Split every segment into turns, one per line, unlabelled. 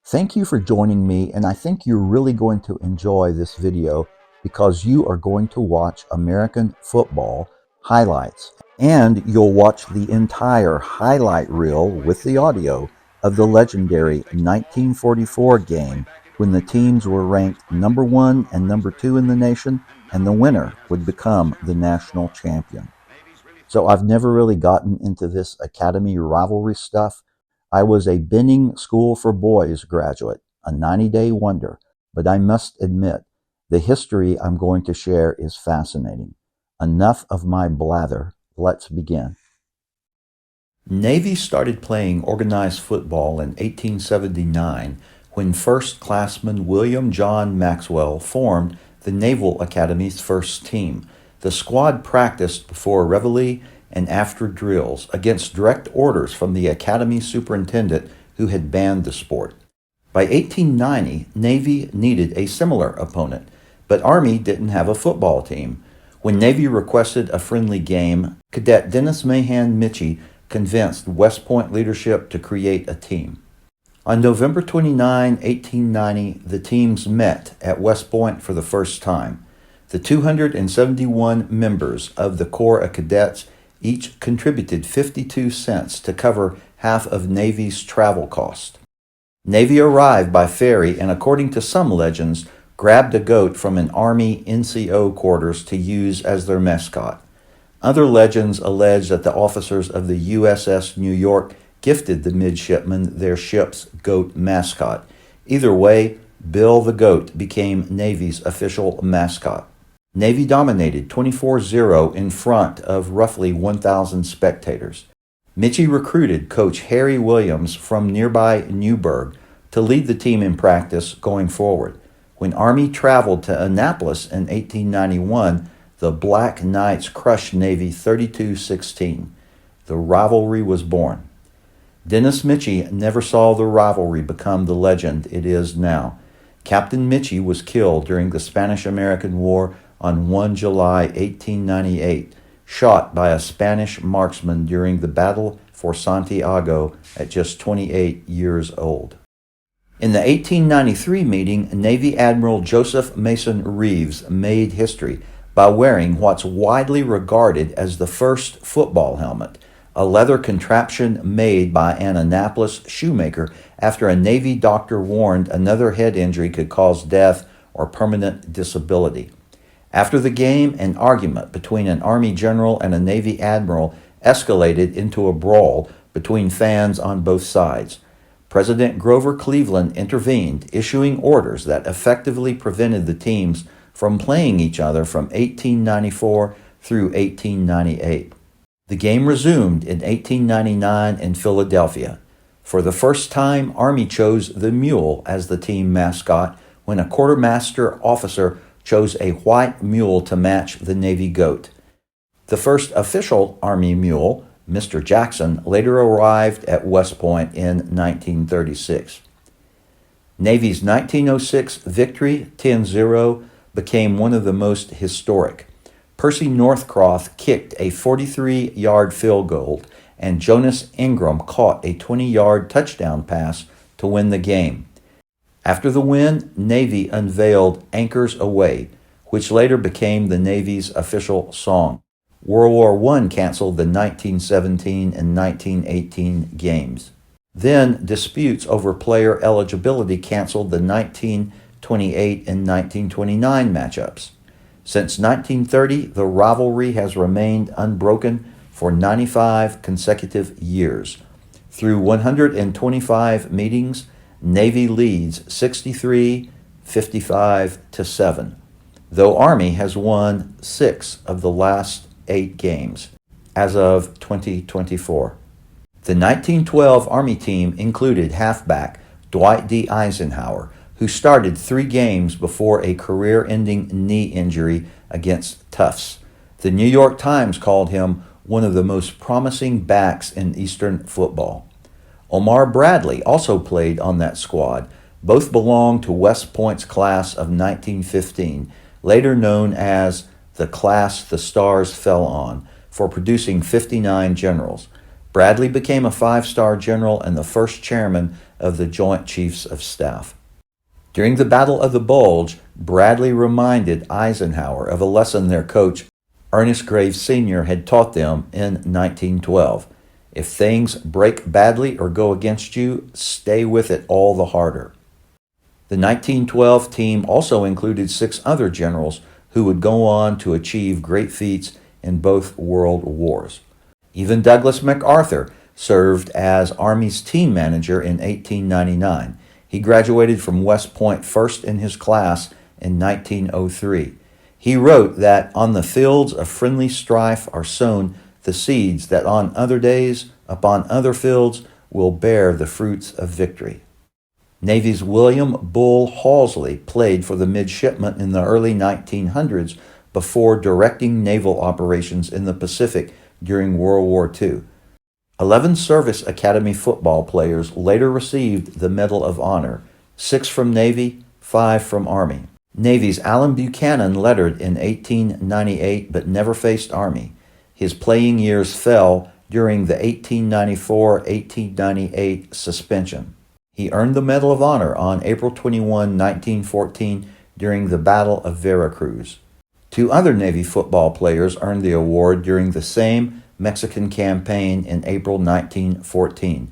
Thank you for joining me, and I think you're really going to enjoy this video because you are going to watch American football highlights, and you'll watch the entire highlight reel with the audio of the legendary 1944 game when the teams were ranked number 1 and number 2 in the nation, and the winner would become the national champion. So I've never really gotten into this academy rivalry stuff. I was a Benning School for Boys graduate, a 90-day wonder, but I must admit, the history I'm going to share is fascinating. Enough of my blather. Let's begin. Navy started playing organized football in 1879 when first-classman William John Maxwell formed the Naval Academy's first team. The squad practiced before reveille and after drills against direct orders from the Academy superintendent who had banned the sport. By 1890, Navy needed a similar opponent, but Army didn't have a football team. When Navy requested a friendly game, Cadet Dennis Mahan Mitchie convinced West Point leadership to create a team. On November 29, 1890, the teams met at West Point for the first time. The 271 members of the Corps of Cadets each contributed 52 cents to cover half of Navy's travel cost. Navy arrived by ferry and, according to some legends, grabbed a goat from an Army NCO quarters to use as their mascot. Other legends allege that the officers of the USS New York gifted the midshipmen their ship's goat mascot. Either way, Bill the Goat became Navy's official mascot. Navy dominated 24-0 in front of roughly 1,000 spectators. Mitchie recruited Coach Harry Williams from nearby Newburgh to lead the team in practice going forward. When Army traveled to Annapolis in 1891, the Black Knights crushed Navy 32-16. The rivalry was born. Dennis Mitchie never saw the rivalry become the legend it is now. Captain Mitchie was killed during the Spanish-American War on 1 July 1898, shot by a Spanish marksman during the Battle for Santiago at just 28 years old. In the 1893 meeting, Navy Admiral Joseph Mason Reeves made history by wearing what's widely regarded as the first football helmet, a leather contraption made by an Annapolis shoemaker after a Navy doctor warned another head injury could cause death or permanent disability. After the game, an argument between an Army general and a Navy admiral escalated into a brawl between fans on both sides. President Grover Cleveland intervened, issuing orders that effectively prevented the teams from playing each other from 1894 through 1898. The game resumed in 1899 in Philadelphia. For the first time, Army chose the mule as the team mascot when a quartermaster officer chose a white mule to match the Navy goat. The first official Army mule, Mr. Jackson, later arrived at West Point in 1936. Navy's 1906 victory, 10-0, became one of the most historic. Percy Northcroft kicked a 43-yard field goal, and Jonas Ingram caught a 20-yard touchdown pass to win the game. After the win, Navy unveiled Anchors Aweigh, which later became the Navy's official song. World War I canceled the 1917 and 1918 games. Then, disputes over player eligibility canceled the 1928 and 1929 matchups. Since 1930, the rivalry has remained unbroken for 95 consecutive years. Through 125 meetings, Navy leads 63-55-7, though Army has won 6 of the last 8 games as of 2024. The 1912 Army team included halfback Dwight D. Eisenhower, who started 3 games before a career-ending knee injury against Tufts. The New York Times called him one of the most promising backs in Eastern football. Omar Bradley also played on that squad. Both belonged to West Point's class of 1915, later known as the class the stars fell on, for producing 59 generals. Bradley became a 5-star general and the first chairman of the Joint Chiefs of Staff. During the Battle of the Bulge, Bradley reminded Eisenhower of a lesson their coach, Ernest Graves Sr., had taught them in 1912. If things break badly or go against you, stay with it all the harder. The 1912 team also included 6 other generals who would go on to achieve great feats in both world wars. Even Douglas MacArthur served as Army's team manager in 1899. He graduated from West Point first in his class in 1903. He wrote that on the fields of friendly strife are sown the seeds that on other days, upon other fields, will bear the fruits of victory. Navy's William Bull Halsey played for the midshipmen in the early 1900s before directing naval operations in the Pacific during World War II. 11 Service Academy football players later received the Medal of Honor, 6 from Navy, 5 from Army. Navy's Alan Buchanan lettered in 1898 but never faced Army. His playing years fell during the 1894-1898 suspension. He earned the Medal of Honor on April 21, 1914 during the Battle of Veracruz. 2 other Navy football players earned the award during the same Mexican campaign in April 1914.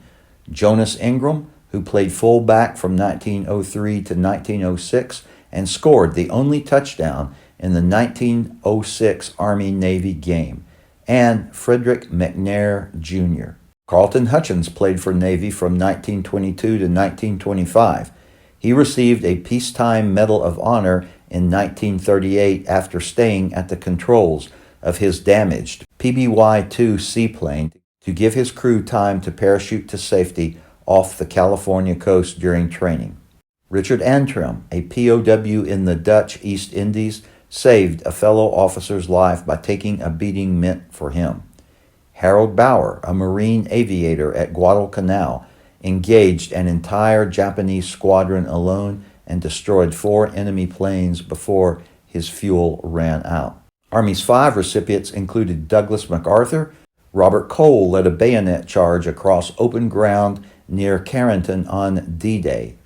Jonas Ingram, who played fullback from 1903 to 1906 and scored the only touchdown in the 1906 Army-Navy game, and Frederick McNair, Jr. Carlton Hutchins played for Navy from 1922 to 1925. He received a Peacetime Medal of Honor in 1938 after staying at the controls of his damaged PBY-2 seaplane to give his crew time to parachute to safety off the California coast during training. Richard Antrim, a POW in the Dutch East Indies, saved a fellow officer's life by taking a beating meant for him. Harold Bauer, a Marine aviator at Guadalcanal, engaged an entire Japanese squadron alone and destroyed 4 enemy planes before his fuel ran out. Army's 5 recipients included Douglas MacArthur. Robert Cole led a bayonet charge across open ground near Carrington on D-Day.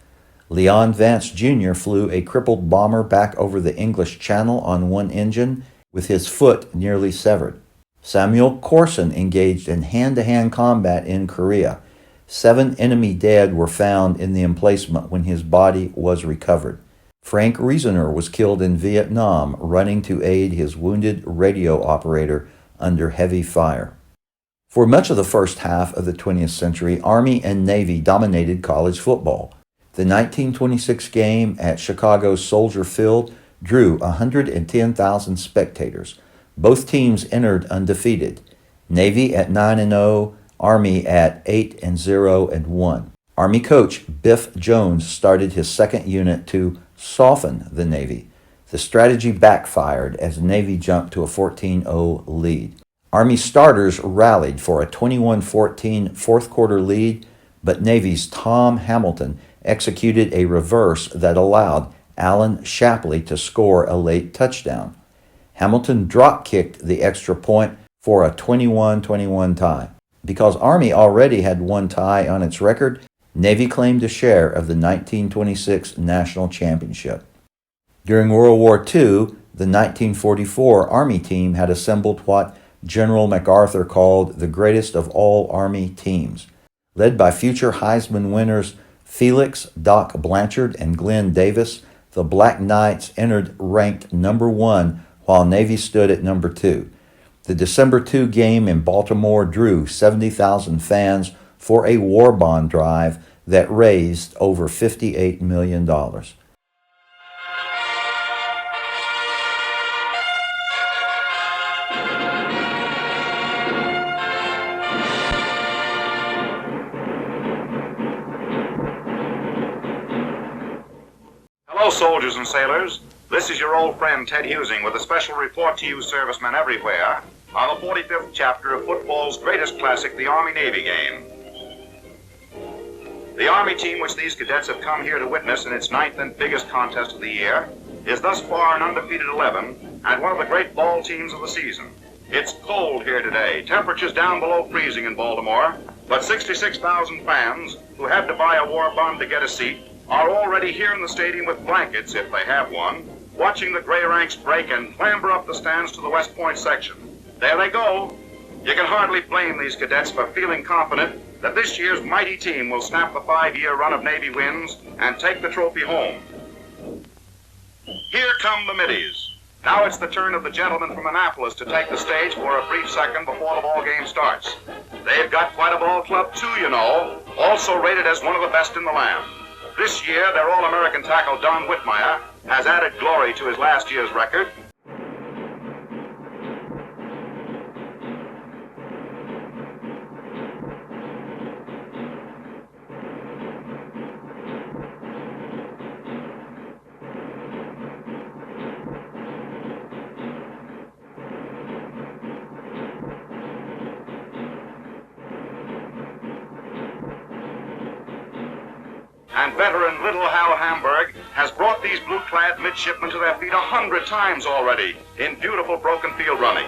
Leon Vance Jr. flew a crippled bomber back over the English Channel on one engine with his foot nearly severed. Samuel Corson engaged in hand-to-hand combat in Korea. 7 enemy dead were found in the emplacement when his body was recovered. Frank Reasoner was killed in Vietnam, running to aid his wounded radio operator under heavy fire. For much of the first half of the 20th century, Army and Navy dominated college football. The 1926 game at Chicago's Soldier Field drew 110,000 spectators. Both teams entered undefeated. Navy at 9-0, Army at 8-0-1. Army coach Biff Jones started his second unit to soften the Navy. The strategy backfired as Navy jumped to a 14-0 lead. Army starters rallied for a 21-14 fourth quarter lead, but Navy's Tom Hamilton executed a reverse that allowed Alan Shapley to score a late touchdown. Hamilton drop-kicked the extra point for a 21-21 tie. Because Army already had 1 tie on its record, Navy claimed a share of the 1926 national championship. During World War II, the 1944 Army team had assembled what General MacArthur called the greatest of all Army teams. Led by future Heisman winners Felix Doc Blanchard and Glenn Davis, the Black Knights entered ranked number 1 while Navy stood at number 2. The December 2 game in Baltimore drew 70,000 fans for a war bond drive that raised over $58 million.
Hello, soldiers and sailors. This is your old friend Ted Husing with a special report to you servicemen everywhere on the 45th chapter of football's greatest classic, the Army-Navy game. The Army team which these cadets have come here to witness in its 9th and biggest contest of the year is thus far an undefeated 11 and one of the great ball teams of the season. It's cold here today, temperatures down below freezing in Baltimore, But 66,000 fans who had to buy a war bond to get a seat are already here in the stadium with blankets, if they have one, watching the gray ranks break and clamber up the stands to the West Point section. There they go. You can hardly blame these cadets for feeling confident that this year's mighty team will snap the 5-year run of Navy wins and take the trophy home. Here come the middies. Now it's the turn of the gentlemen from Annapolis to take the stage for a brief second before the ball game starts. They've got quite a ball club too, you know, also rated as one of the best in the land. This year, their All-American tackle, Don Whitmire, has added glory to his last year's record. And veteran Little Hal Hamburg has brought these blue-clad midshipmen to their feet 100 times already in beautiful broken field running.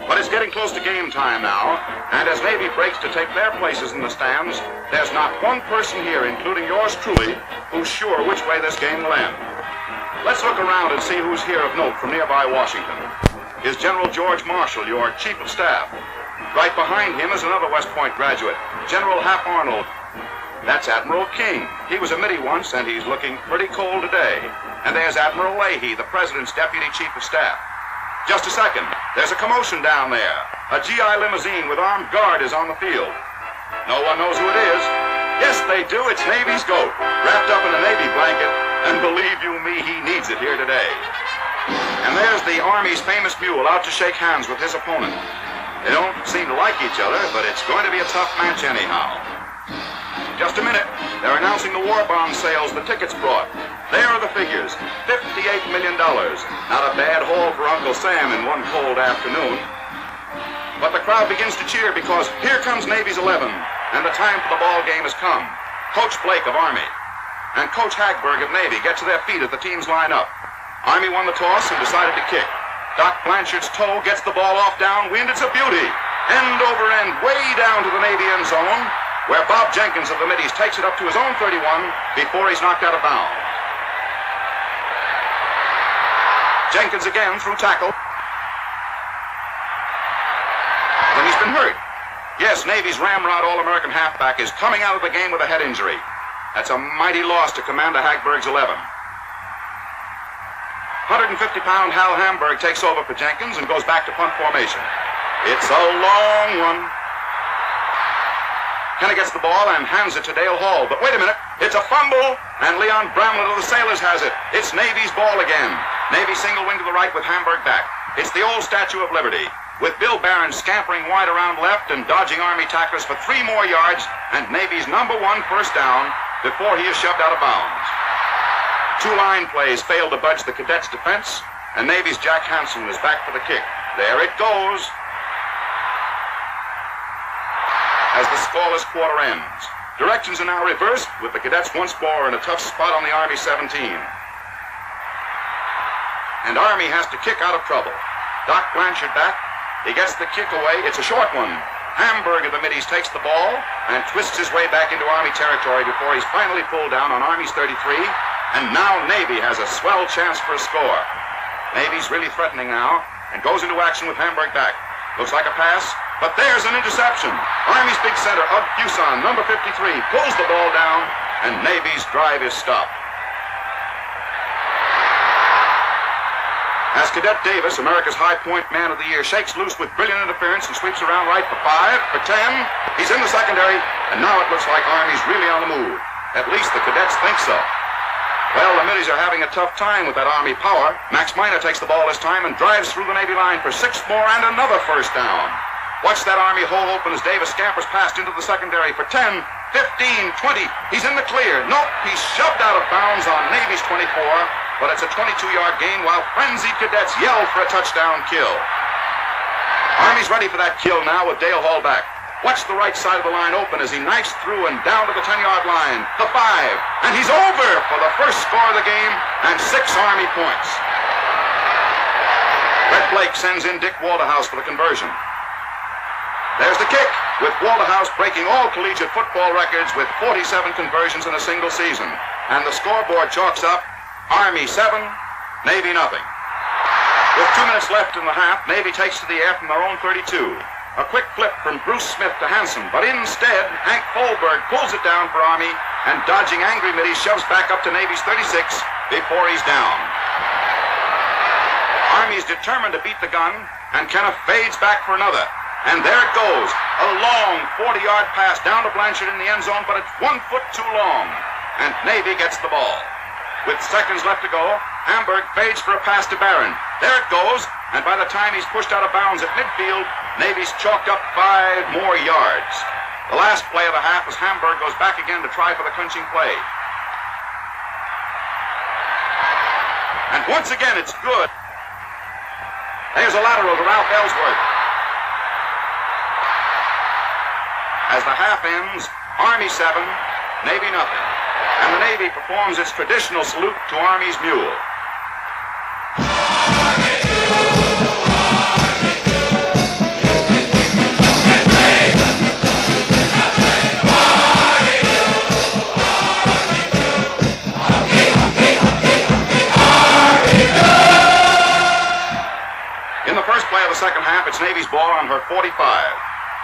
But it's getting close to game time now, and as Navy breaks to take their places in the stands, there's not one person here, including yours truly, who's sure which way this game will end. Let's look around and see who's here of note from nearby Washington. Is General George Marshall, your Chief of Staff. Right behind him is another West Point graduate, General Hap Arnold. That's Admiral King. He was a Middie once, and he's looking pretty cold today. And there's Admiral Leahy, the President's Deputy Chief of Staff. Just a second. There's a commotion down there. A GI limousine with armed guard is on the field. No one knows who it is. Yes, they do. It's Navy's goat, wrapped up in a Navy blanket, and believe you me, he needs it here today. And there's the Army's famous mule out to shake hands with his opponent. They don't seem to like each other, but it's going to be a tough match anyhow. Just a minute. They're announcing the war bond sales the tickets brought. There are the figures. $58 million. Not a bad haul for Uncle Sam in one cold afternoon. But the crowd begins to cheer because here comes Navy's 11, and the time for the ball game has come. Coach Blake of Army and Coach Hagberg of Navy get to their feet as the teams line up. Army won the toss and decided to kick. Doc Blanchard's toe gets the ball off downwind. It's a beauty. End over end, way down to the Navy end zone, where Bob Jenkins of the Middies takes it up to his own 31 before he's knocked out of bounds. Jenkins again through tackle. Then he's been hurt. Yes, Navy's ramrod All-American halfback is coming out of the game with a head injury. That's a mighty loss to Commander Hagberg's 11. 150-pound Hal Hamburg takes over for Jenkins and goes back to punt formation. It's a long one. Kenny gets the ball and hands it to Dale Hall. But wait a minute, it's a fumble, and Leon Bramlett of the Sailors has it. It's Navy's ball again. Navy single wing to the right with Hamburg back. It's the old Statue of Liberty, with Bill Barron scampering wide around left and dodging Army tacklers for 3 more yards, and Navy's #1 first down before he is shoved out of bounds. 2 line plays failed to budge the cadets' defense, and Navy's Jack Hansen is back for the kick. There it goes. As the scoreless quarter ends, directions are now reversed, with the cadets once more in a tough spot on the Army 17. And Army has to kick out of trouble. Doc Blanchard back. He gets the kick away. It's a short one. Hamburg of the Middies takes the ball and twists his way back into Army territory before he's finally pulled down on Army's 33. And now Navy has a swell chance for a score. Navy's really threatening now and goes into action with Hamburg back. Looks like a pass, but there's an interception. Army's big center, Ugg Fuson, number 53, pulls the ball down, and Navy's drive is stopped. As Cadet Davis, America's High Point Man of the Year, shakes loose with brilliant interference and sweeps around right for 5, for 10. He's in the secondary, and now it looks like Army's really on the move. At least the cadets think so. Well, the Middies are having a tough time with that Army power. Max Minor takes the ball this time and drives through the Navy line for 6 more and another first down. Watch that Army hole open as Davis scampers past into the secondary for 10, 15, 20. He's in the clear. Nope, he's shoved out of bounds on Navy's 24, but it's a 22-yard gain while frenzied cadets yell for a touchdown kill. Army's ready for that kill now with Dale Hall back. Watch the right side of the line open as he knifes through and down to the 10-yard line. The 5, and he's over for the first score of the game and 6 Army points. Red Blake sends in Dick Walterhouse for the conversion. There's the kick, with Walterhouse breaking all collegiate football records with 47 conversions in a single season. And the scoreboard chalks up Army 7, Navy nothing. With 2 minutes left in the half, Navy takes to the air from their own 32. A quick flip from Bruce Smith to Hansen, but instead, Hank Folberg pulls it down for Army, and dodging angry middies shoves back up to Navy's 36 before he's down. Army's determined to beat the gun, and Kenneth fades back for another. And there it goes, a long 40-yard pass down to Blanchard in the end zone, but it's 1 foot too long, and Navy gets the ball. With seconds left to go, Hamburg fades for a pass to Barron. There it goes, and by the time he's pushed out of bounds at midfield, Navy's chalked up 5 more yards. The last play of the half as Hamburg goes back again to try for the clinching play. And once again, it's good. There's a lateral to Ralph Ellsworth. As the half ends, Army 7, Navy nothing. And the Navy performs its traditional salute to Army's mule. In the first play of the second half, it's Navy's ball on her 45.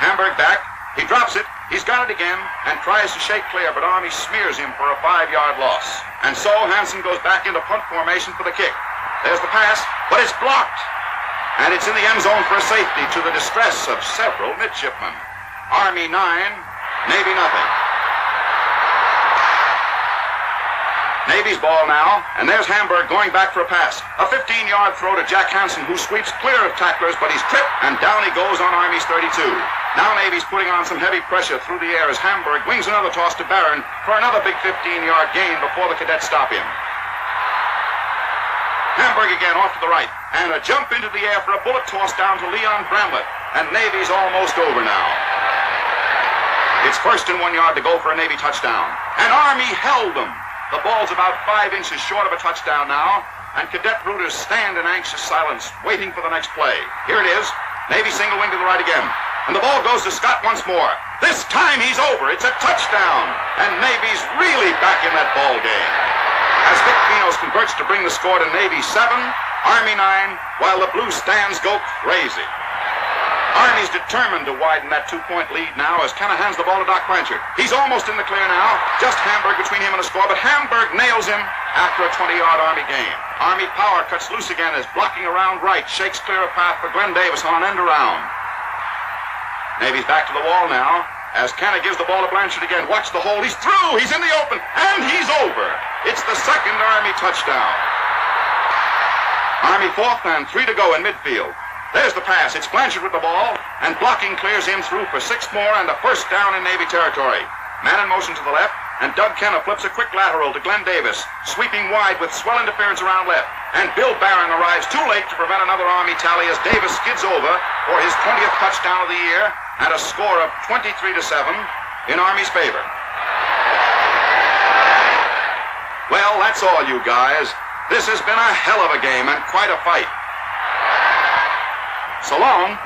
Hamburg back. He drops it, he's got it again, and tries to shake clear, but Army smears him for a 5-yard loss. And so Hansen goes back into punt formation for the kick. There's the pass, but it's blocked. And it's in the end zone for a safety to the distress of several midshipmen. Army 9, Navy nothing. Navy's ball now, and there's Hamburg going back for a pass. A 15-yard throw to Jack Hansen, who sweeps clear of tacklers, but he's tripped, and down he goes on Army's 32. Now Navy's putting on some heavy pressure through the air as Hamburg wings another toss to Barron for another big 15-yard gain before the cadets stop him. Hamburg again off to the right, and a jump into the air for a bullet toss down to Leon Bramlett, and Navy's almost over now. It's 1st and 1 yard to go for a Navy touchdown, and Army held them. The ball's about 5 inches short of a touchdown now, and cadet rooters stand in anxious silence, waiting for the next play. Here it is, Navy single wing to the right again. And the ball goes to Scott once more. This time he's over. It's a touchdown. And Navy's really back in that ball game. As Vic Pinos converts to bring the score to Navy 7, Army 9, while the Blue Stands go crazy. Army's determined to widen that 2-point lead now as Kenna hands the ball to Doc Blanchard. He's almost in the clear now. Just Hamburg between him and a score, but Hamburg nails him after a 20-yard Army gain. Army power cuts loose again as blocking around right shakes clear a path for Glenn Davis on an end around. Navy's back to the wall now as Canna gives the ball to Blanchard again. Watch the hole. He's through. He's in the open. And he's over. It's the second Army touchdown. Army 4th and 3 to go in midfield. There's the pass. It's Blanchard with the ball. And blocking clears him through for 6 more and a first down in Navy territory. Man in motion to the left. And Doug Kenna flips a quick lateral to Glenn Davis, sweeping wide with swell interference around left. And Bill Barron arrives too late to prevent another Army tally as Davis skids over for his 20th touchdown of the year and a score of 23-7 in Army's favor. Well, that's all, you guys. This has been a hell of a game and quite a fight. So long.